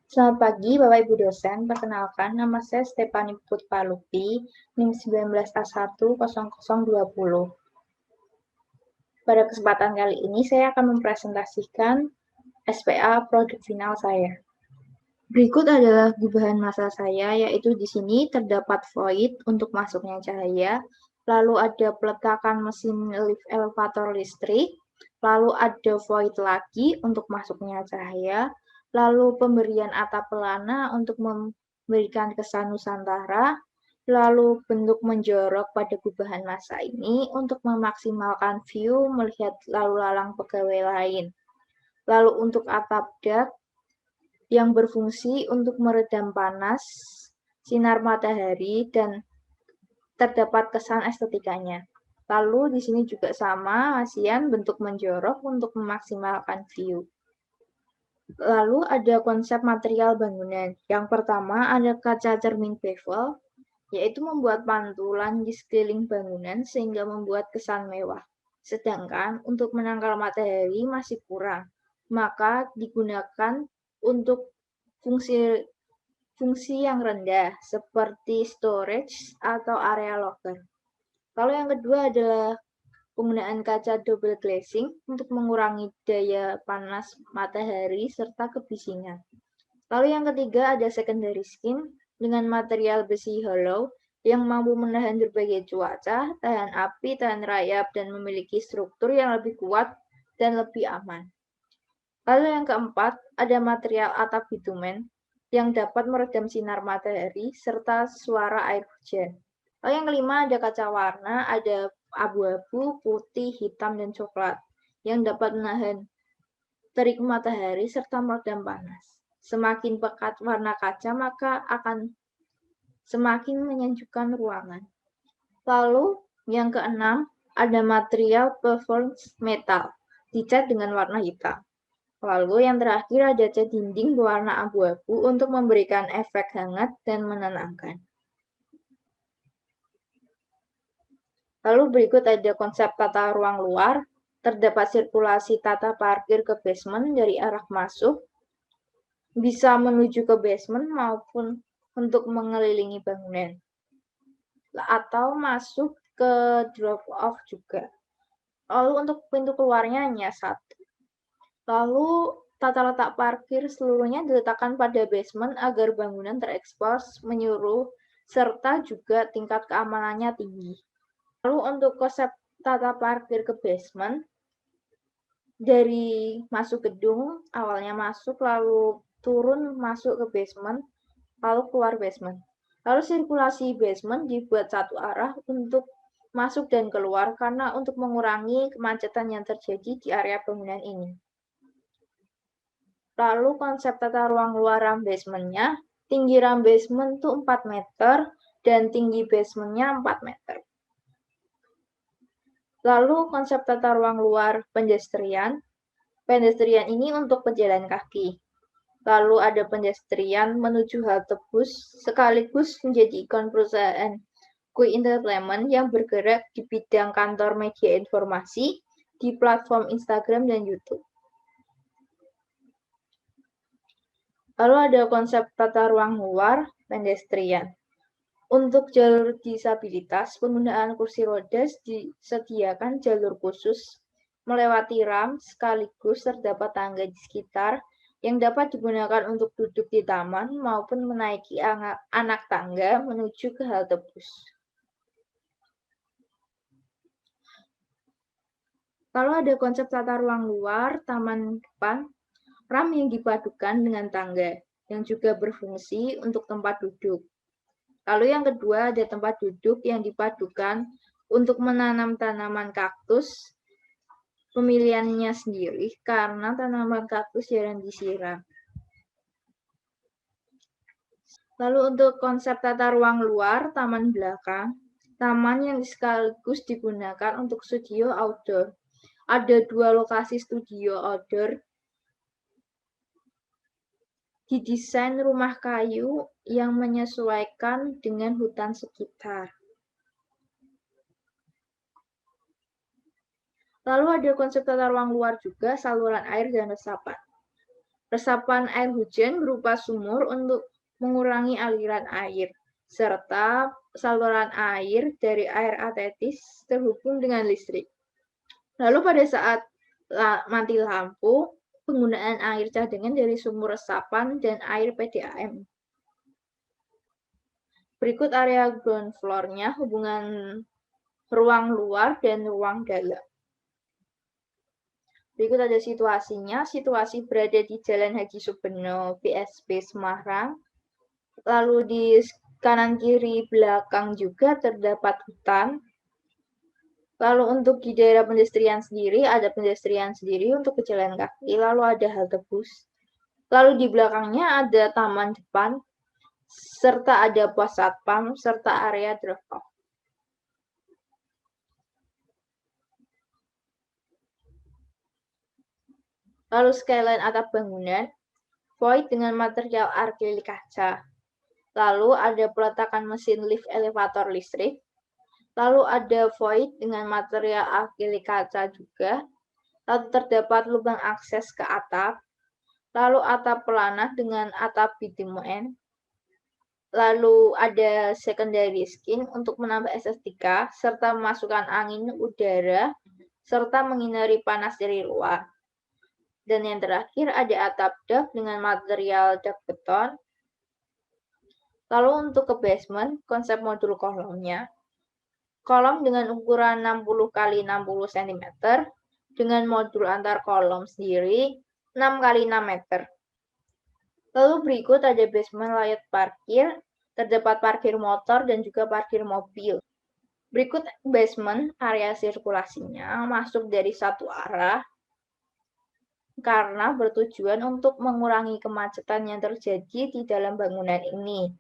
Selamat pagi, Bapak Ibu dosen. Perkenalkan, nama saya Stefani Putpalupi, NIM 19A10020. Pada kesempatan kali ini, saya akan mempresentasikan SPA produk final saya. Berikut adalah gubahan massa saya, yaitu di sini terdapat void untuk masuknya cahaya, lalu ada peletakan mesin lift elevator listrik, lalu ada void lagi untuk masuknya cahaya, lalu pemberian atap pelana untuk memberikan kesan Nusantara, lalu bentuk menjorok pada gubahan massa ini untuk memaksimalkan view melihat lalu lalang pegawai lain. Lalu untuk atap dak yang berfungsi untuk meredam panas, sinar matahari, dan terdapat kesan estetikanya. Lalu di sini juga sama, ASEAN bentuk menjorok untuk memaksimalkan view. Lalu ada konsep material bangunan. Yang pertama ada kaca cermin bevel, yaitu membuat pantulan di sekeliling bangunan sehingga membuat kesan mewah. Sedangkan untuk menangkal matahari masih kurang, maka digunakan untuk fungsi yang rendah seperti storage atau area locker. Lalu yang kedua adalah penggunaan kaca double glazing untuk mengurangi daya panas matahari serta kebisingan. Lalu yang ketiga ada secondary skin dengan material besi hollow yang mampu menahan berbagai cuaca, tahan api, tahan rayap, dan memiliki struktur yang lebih kuat dan lebih aman. Lalu yang keempat, ada material atap bitumen yang dapat meredam sinar matahari serta suara air hujan. Lalu yang kelima, ada kaca warna, ada abu-abu, putih, hitam, dan coklat yang dapat menahan terik matahari serta meredam panas. Semakin pekat warna kaca, maka akan semakin menyejukkan ruangan. Lalu yang keenam, ada material performance metal, dicat dengan warna hitam. Lalu yang terakhir ada cat dinding berwarna abu-abu untuk memberikan efek hangat dan menenangkan. Lalu berikut ada konsep tata ruang luar. Terdapat sirkulasi tata parkir ke basement dari arah masuk, bisa menuju ke basement maupun untuk mengelilingi bangunan. Atau masuk ke drop-off juga. Lalu untuk pintu keluarnya hanya satu. Lalu tata letak parkir seluruhnya diletakkan pada basement agar bangunan terekspos menyeluruh serta juga tingkat keamanannya tinggi. Lalu untuk konsep tata parkir ke basement, dari masuk gedung, awalnya masuk, lalu turun masuk ke basement, lalu keluar basement. Lalu sirkulasi basement dibuat satu arah untuk masuk dan keluar karena untuk mengurangi kemacetan yang terjadi di area bangunan ini. Lalu konsep tata ruang luar ram basementnya, tinggi ram basement itu 4 meter dan tinggi basementnya 4 meter. Lalu konsep tata ruang luar pedestrian. Pedestrian ini untuk pejalan kaki. Lalu ada pedestrian menuju halte bus sekaligus menjadi ikon perusahaan Quick Entertainment yang bergerak di bidang kantor media informasi di platform Instagram dan YouTube. Lalu ada konsep tata ruang luar pedestrian. Untuk jalur disabilitas, penggunaan kursi roda disediakan jalur khusus melewati ram sekaligus terdapat tangga di sekitar yang dapat digunakan untuk duduk di taman maupun menaiki anak tangga menuju ke halte bus. Lalu ada konsep tata ruang luar taman depan, ram yang dipadukan dengan tangga yang juga berfungsi untuk tempat duduk. Lalu yang kedua ada tempat duduk yang dipadukan untuk menanam tanaman kaktus, pemilihannya sendiri karena tanaman kaktus jarang disiram. Lalu untuk konsep tata ruang luar taman belakang, taman yang sekaligus digunakan untuk studio outdoor. Ada 2 lokasi studio outdoor. Didesain rumah kayu yang menyesuaikan dengan hutan sekitar. Lalu ada konsep tata ruang luar juga, saluran air dan resapan. Resapan air hujan berupa sumur untuk mengurangi aliran air, serta saluran air dari air atetis terhubung dengan listrik. Lalu pada saat mati lampu, penggunaan air cadangan dari sumur resapan dan air PDAM. Berikut area ground floor-nya, hubungan ruang luar dan ruang dalam. Berikut ada situasinya. Situasi berada di Jalan Haji Subeno, BSP Semarang. Lalu di kanan kiri belakang juga terdapat hutan. Lalu untuk di daerah pedestrian sendiri, ada pedestrian sendiri untuk pejalan kaki. Lalu ada halte bus. Lalu di belakangnya ada taman depan, serta ada pos satpam, serta area drop-off. Lalu skyline atap bangunan, void dengan material akrilik kaca. Lalu ada peletakan mesin lift elevator listrik. Lalu ada void dengan material akrilik kaca juga. Lalu terdapat lubang akses ke atap. Lalu atap pelana dengan atap bitumen. Lalu ada secondary skin untuk menambah estetika, serta memasukkan angin udara, serta menghindari panas dari luar. Dan yang terakhir ada atap dak dengan material dak beton. Lalu untuk ke basement, konsep modul kolomnya. Kolom dengan ukuran 60 x 60 cm, dengan modul antar kolom sendiri 6 x 6 meter. Lalu berikut ada basement layout parkir, terdapat parkir motor dan juga parkir mobil. Berikut basement, area sirkulasinya masuk dari satu arah karena bertujuan untuk mengurangi kemacetan yang terjadi di dalam bangunan ini.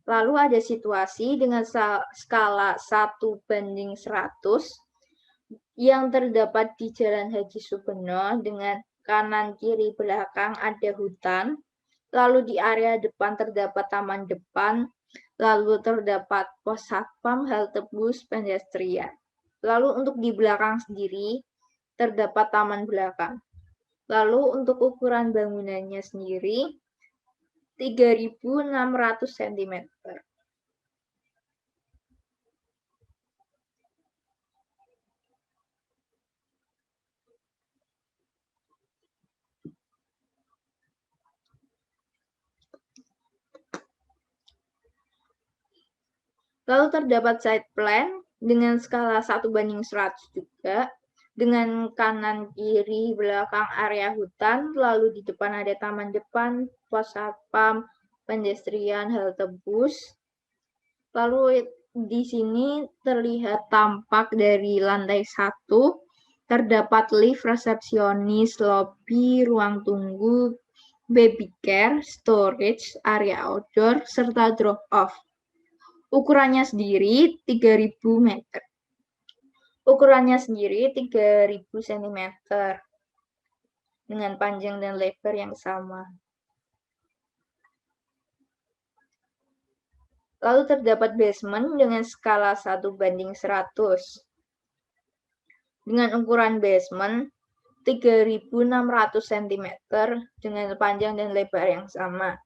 Lalu ada situasi dengan skala 1:100 yang terdapat di Jalan Haji Subeno dengan kanan kiri belakang ada hutan, lalu di area depan terdapat taman depan, lalu terdapat pos satpam, halte bus, pedestrian. Lalu untuk di belakang sendiri terdapat taman belakang. Lalu untuk ukuran bangunannya sendiri 3.600 cm. Lalu terdapat side plan dengan skala 1:100 juga, dengan kanan kiri belakang area hutan, lalu di depan ada taman depan, pos satpam, pedestrian, halte bus. Lalu di sini terlihat tampak dari lantai 1, terdapat lift, resepsionis, lobby, ruang tunggu, baby care, storage, area outdoor, serta drop-off. Ukurannya sendiri 3.000 meter. Ukurannya sendiri 3.000 cm dengan panjang dan lebar yang sama. Lalu terdapat basement dengan skala 1:100. Dengan ukuran basement 3.600 cm dengan panjang dan lebar yang sama.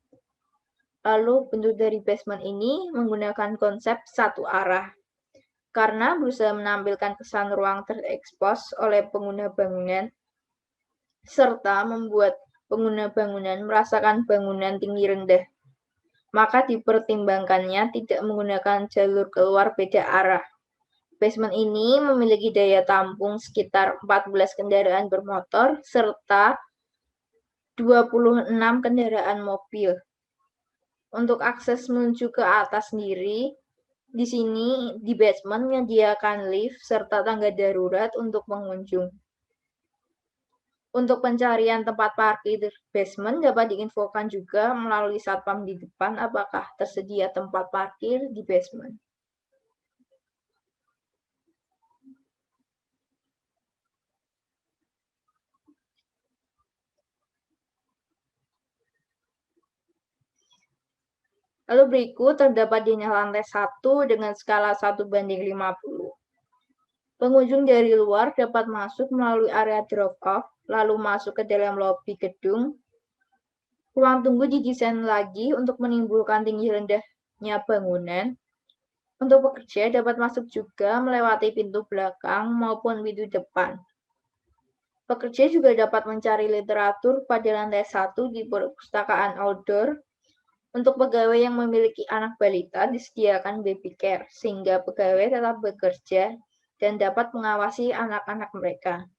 Lalu bentuk dari basement ini menggunakan konsep satu arah, karena berusaha menampilkan kesan ruang terekspos oleh pengguna bangunan, serta membuat pengguna bangunan merasakan bangunan tinggi rendah. Maka dipertimbangkannya tidak menggunakan jalur keluar beda arah. Basement ini memiliki daya tampung sekitar 14 kendaraan bermotor serta 26 kendaraan mobil. Untuk akses menuju ke atas sendiri, di sini di basement menyediakan lift serta tangga darurat untuk pengunjung. Untuk pencarian tempat parkir di basement dapat diinfokan juga melalui satpam di depan apakah tersedia tempat parkir di basement. Lalu berikut terdapat di lantai 1 dengan skala 1:50. Pengunjung dari luar dapat masuk melalui area drop-off, lalu masuk ke dalam lobi gedung. Ruang tunggu didesain lagi untuk menimbulkan tinggi rendahnya bangunan. Untuk pekerja dapat masuk juga melewati pintu belakang maupun pintu depan. Pekerja juga dapat mencari literatur pada lantai 1 di perpustakaan outdoor. Untuk pegawai yang memiliki anak balita disediakan baby care, sehingga pegawai tetap bekerja dan dapat mengawasi anak-anak mereka.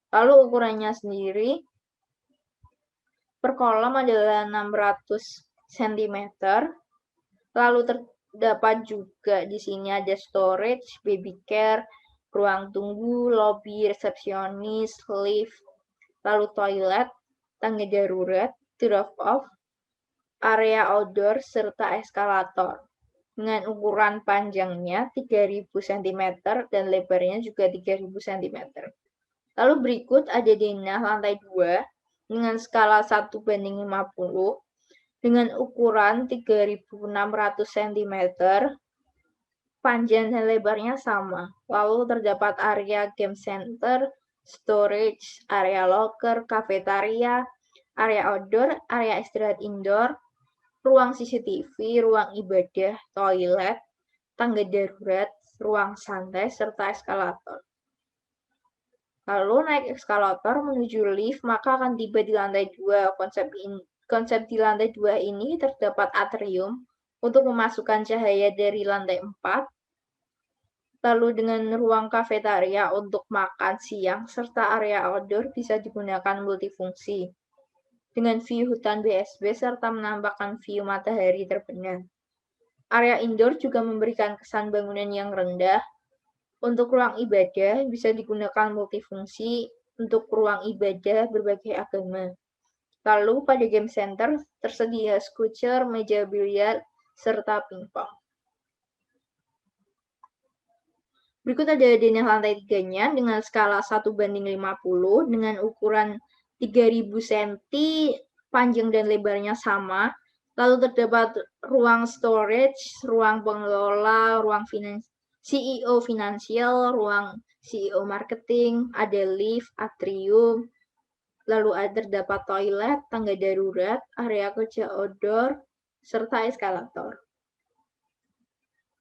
Lalu ukurannya sendiri, per kolom adalah 600 cm. Lalu terdapat juga di sini ada storage, baby care, ruang tunggu, lobby, resepsionis, lift, lalu toilet, tangga darurat, drop-off, area outdoor, serta eskalator. Dengan ukuran panjangnya 3000 cm dan lebarnya juga 3000 cm. Lalu berikut ada denah lantai 2 dengan skala 1:50 dengan ukuran 3600 cm, panjang dan lebarnya sama. Lalu terdapat area game center, storage, area locker, kafetaria, area outdoor, area istirahat indoor, ruang CCTV, ruang ibadah, toilet, tangga darurat, ruang santai, serta eskalator. Lalu naik eskalator menuju lift, maka akan tiba di lantai 2. Konsep di lantai 2 ini terdapat atrium untuk memasukkan cahaya dari lantai 4, lalu dengan ruang kafetaria untuk makan siang, serta area outdoor bisa digunakan multifungsi, dengan view hutan BSB serta menampakkan view matahari terbenam. Area indoor juga memberikan kesan bangunan yang rendah. Untuk ruang ibadah bisa digunakan multifungsi untuk ruang ibadah berbagai agama. Lalu pada game center tersedia scooter, meja biliar, serta pingpong. Berikut ada denah lantai 3-nya dengan skala 1:50 dengan ukuran 3000 cm, panjang dan lebarnya sama. Lalu terdapat ruang storage, ruang pengelola, ruang CEO finansial, ruang CEO marketing, ada lift, atrium, lalu terdapat toilet, tangga darurat, area kerja outdoor, serta eskalator.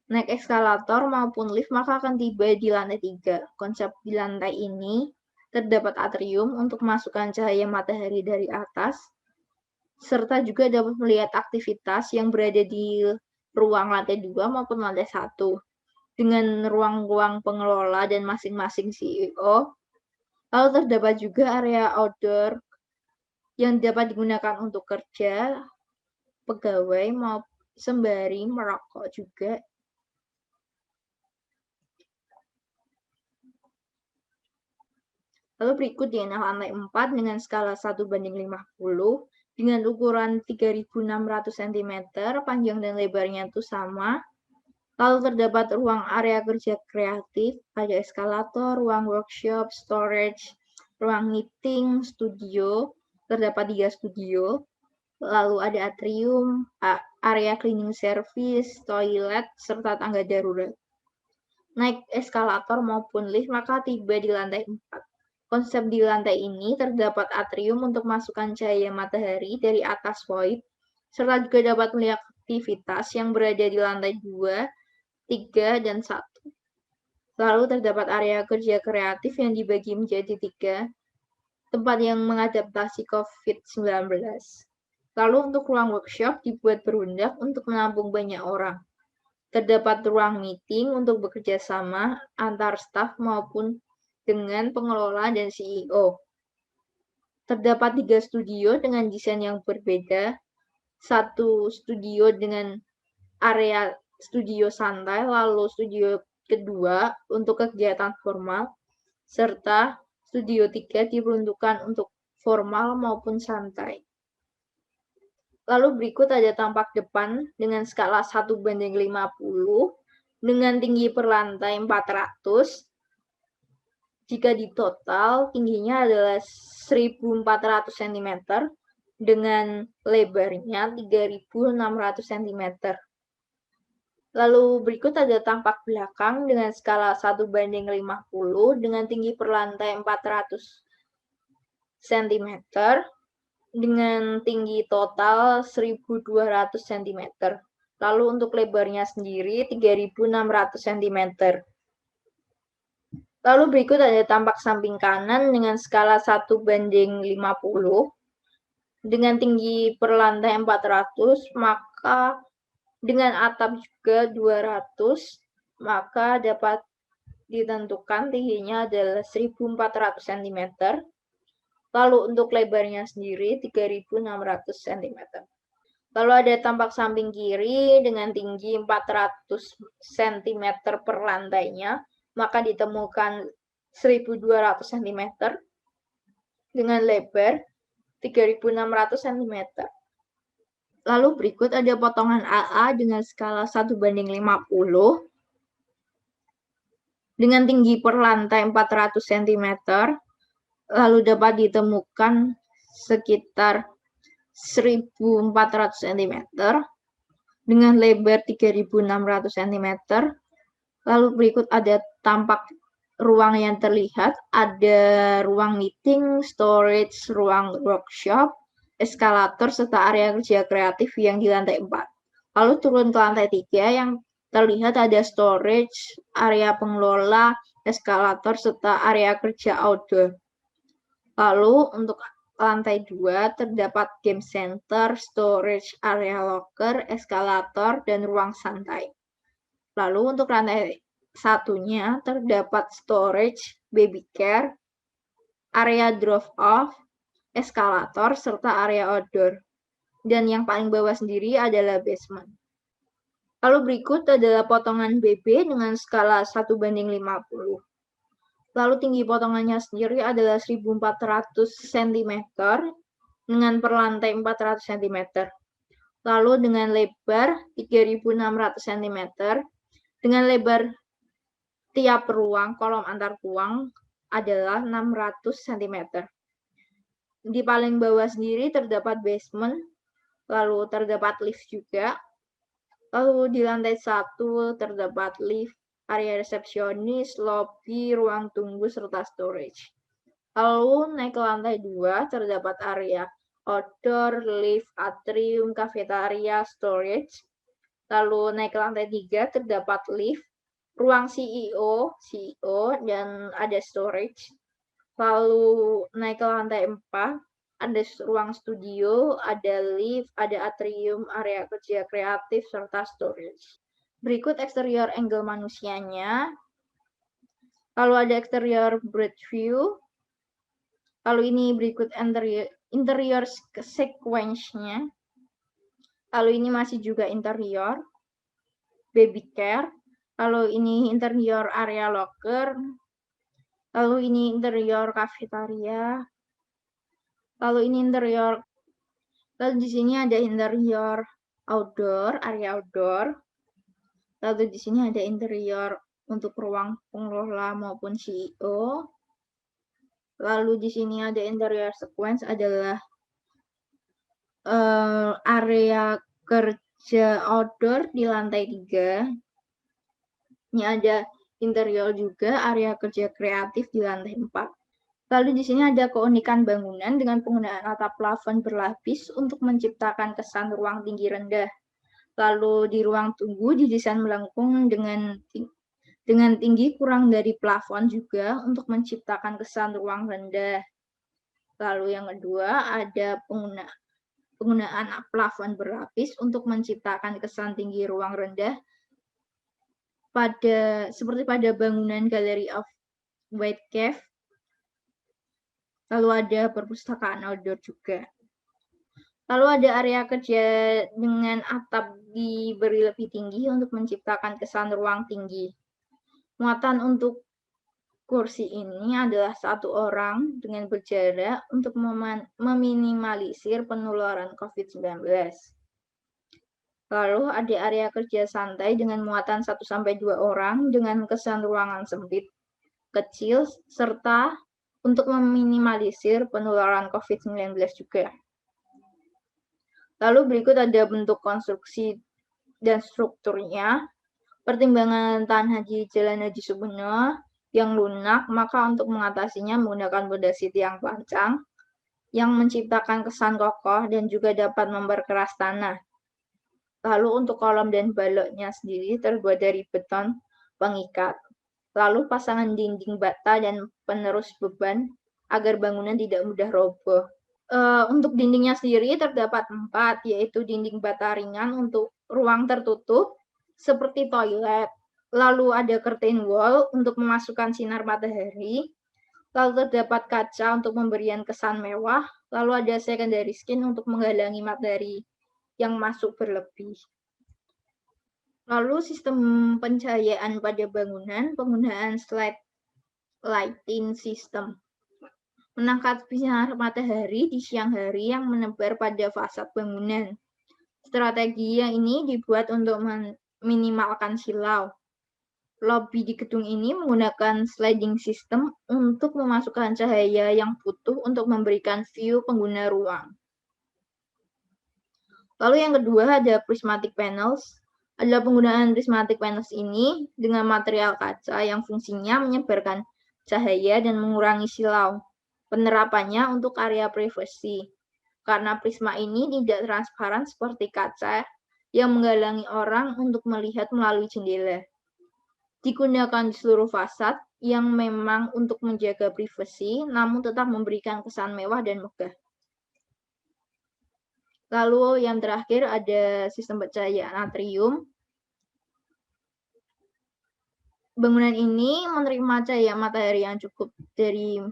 Naik eskalator maupun lift maka akan tiba di lantai 3. Konsep di lantai ini terdapat atrium untuk memasukkan cahaya matahari dari atas, serta juga dapat melihat aktivitas yang berada di ruang lantai 2 maupun lantai 1. Dengan ruang-ruang pengelola dan masing-masing CEO. Lalu terdapat juga area outdoor yang dapat digunakan untuk kerja, pegawai, maupun sembari merokok juga. Lalu berikut denah lantai 4 dengan skala 1:50 dengan ukuran 3600 cm, panjang dan lebarnya itu sama. Lalu terdapat ruang area kerja kreatif, ada eskalator, ruang workshop, storage, ruang meeting, studio, terdapat 3 studio. Lalu ada atrium, area cleaning service, toilet, serta tangga darurat. Naik eskalator maupun lift maka tiba di lantai 4. Konsep di lantai ini terdapat atrium untuk masukkan cahaya matahari dari atas void, serta juga dapat melihat aktivitas yang berada di lantai 2, 3, dan 1. Lalu terdapat area kerja kreatif yang dibagi menjadi 3, tempat yang mengadaptasi COVID-19. Lalu untuk ruang workshop dibuat berundak untuk menampung banyak orang. Terdapat ruang meeting untuk bekerja sama antar staf maupun dengan pengelola dan CEO. Terdapat 3 studio dengan desain yang berbeda. 1 studio dengan area studio santai, lalu studio kedua untuk kegiatan formal, serta studio 3 diperuntukkan untuk formal maupun santai. Lalu berikut ada tampak depan dengan skala 1:50 dengan tinggi per lantai 400. Jika di total, tingginya adalah 1400 cm dengan lebarnya 3600 cm. Lalu berikut ada tampak belakang dengan skala 1:50 dengan tinggi per lantai 400 cm dengan tinggi total 1.200 cm. Lalu untuk lebarnya sendiri 3.600 cm. Lalu berikut ada tampak samping kanan dengan skala 1:50 dengan tinggi per lantai 400, maka dengan atap juga 200, maka dapat ditentukan tingginya adalah 1.400 cm. Lalu untuk lebarnya sendiri 3.600 cm. Lalu ada tampak samping kiri dengan tinggi 400 cm per lantainya, maka ditemukan 1.200 cm dengan lebar 3.600 cm. Lalu berikut ada potongan AA dengan skala 1:50 dengan tinggi per lantai 400 cm, lalu dapat ditemukan sekitar 1.400 cm dengan lebar 3.600 cm. Lalu berikut ada tampak ruang yang terlihat, ada ruang meeting, storage, ruang workshop, eskalator, serta area kerja kreatif yang di lantai 4. Lalu turun ke lantai 3 yang terlihat ada storage, area pengelola, eskalator, serta area kerja outdoor. Lalu untuk lantai 2 terdapat game center, storage, area locker, eskalator, dan ruang santai. Lalu untuk lantai satunya terdapat storage, baby care, area drop-off, eskalator, serta area outdoor. Dan yang paling bawah sendiri adalah basement. Lalu berikut adalah potongan BB dengan skala 1:50. Lalu tinggi potongannya sendiri adalah 1.400 cm dengan per lantai 400 cm. Lalu dengan lebar 3.600 cm dengan lebar tiap ruang kolom antar ruang adalah 600 cm. Di paling bawah sendiri terdapat basement, lalu terdapat lift juga. Lalu di lantai 1 terdapat lift, area resepsionis, lobby, ruang tunggu, serta storage. Lalu naik ke lantai 2 terdapat area outdoor, lift, atrium, kafetaria, storage. Lalu naik ke lantai 3 terdapat lift, ruang CEO, dan ada storage. Lalu naik ke lantai 4 ada ruang studio, ada lift, ada atrium, area kerja kreatif, serta storage. Berikut eksterior angle manusianya. Lalu ada eksterior bridge view. Lalu ini berikut interior sequence-nya. Lalu ini masih juga interior baby care. Lalu ini interior area locker. Lalu ini interior kafetaria. Lalu ini interior. Lalu di sini ada interior outdoor, area outdoor. Lalu di sini ada interior untuk ruang pengelola maupun CEO. Lalu di sini ada interior sequence adalah area kerja outdoor di lantai 3. Ini ada interior juga, area kerja kreatif di lantai 4. Lalu di sini ada keunikan bangunan dengan penggunaan atap plafon berlapis untuk menciptakan kesan ruang tinggi rendah. Lalu di ruang tunggu didesain melengkung dengan tinggi kurang dari plafon juga untuk menciptakan kesan ruang rendah. Lalu yang kedua ada penggunaan plafon berlapis untuk menciptakan kesan tinggi ruang rendah seperti pada bangunan Gallery of White Cave. Lalu ada perpustakaan outdoor juga. Lalu ada area kerja dengan atap diberi lebih tinggi untuk menciptakan kesan ruang tinggi. Muatan untuk kursi ini adalah 1 orang dengan berjarak untuk meminimalisir penularan COVID-19. Lalu ada area kerja santai dengan muatan 1-2 orang dengan kesan ruangan sempit, kecil, serta untuk meminimalisir penularan COVID-19 juga. Lalu berikut ada bentuk konstruksi dan strukturnya. pertimbangan tahan haji jalan haji Subenah yang lunak, maka untuk mengatasinya menggunakan pondasi tiang pancang yang menciptakan kesan kokoh dan juga dapat memperkeras tanah. Lalu untuk kolom dan baloknya sendiri terbuat dari beton pengikat. Lalu pasangan dinding bata dan penerus beban agar bangunan tidak mudah roboh. Untuk dindingnya sendiri terdapat 4, yaitu dinding bata ringan untuk ruang tertutup seperti toilet. Lalu ada curtain wall untuk memasukkan sinar matahari. Lalu terdapat kaca untuk pemberian kesan mewah. Lalu ada secondary skin untuk menghalangi matahari yang masuk berlebih. Lalu sistem pencahayaan pada bangunan, penggunaan slide lighting system menangkap sinar matahari di siang hari yang menebar pada fasad bangunan. Strategi yang ini dibuat untuk meminimalkan silau. Lobi di gedung ini menggunakan sliding system untuk memasukkan cahaya yang butuh untuk memberikan view pengguna ruang. Lalu yang kedua ada prismatic panels. Adalah penggunaan prismatic panels ini dengan material kaca yang fungsinya menyebarkan cahaya dan mengurangi silau. Penerapannya untuk area privasi. Karena prisma ini tidak transparan seperti kaca yang menghalangi orang untuk melihat melalui jendela. Digunakan di seluruh fasad yang memang untuk menjaga privasi, namun tetap memberikan kesan mewah dan megah. Lalu yang terakhir ada sistem pencahayaan atrium. Bangunan ini menerima cahaya matahari yang cukup dari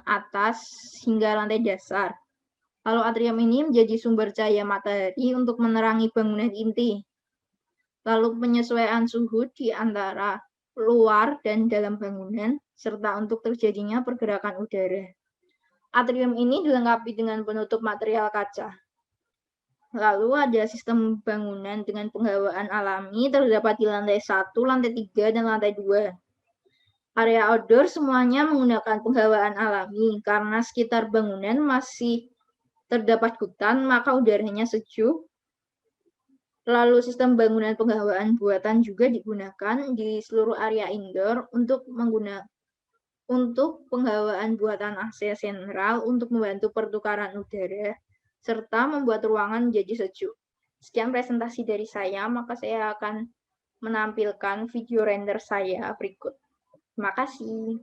atas hingga lantai dasar. Lalu atrium ini menjadi sumber cahaya matahari untuk menerangi bangunan inti. Lalu penyesuaian suhu di antara luar dan dalam bangunan, serta untuk terjadinya pergerakan udara. Atrium ini dilengkapi dengan penutup material kaca. Lalu ada sistem bangunan dengan penghawaan alami terdapat di lantai 1, lantai 3, dan lantai 2. Area outdoor semuanya menggunakan penghawaan alami karena sekitar bangunan masih terdapat hutan, maka udaranya sejuk. Lalu sistem bangunan penghawaan buatan juga digunakan di seluruh area indoor untuk penghawaan buatan AC sentral untuk membantu pertukaran udara serta membuat ruangan menjadi sejuk. Sekian presentasi dari saya, maka saya akan menampilkan video render saya berikut. Terima kasih.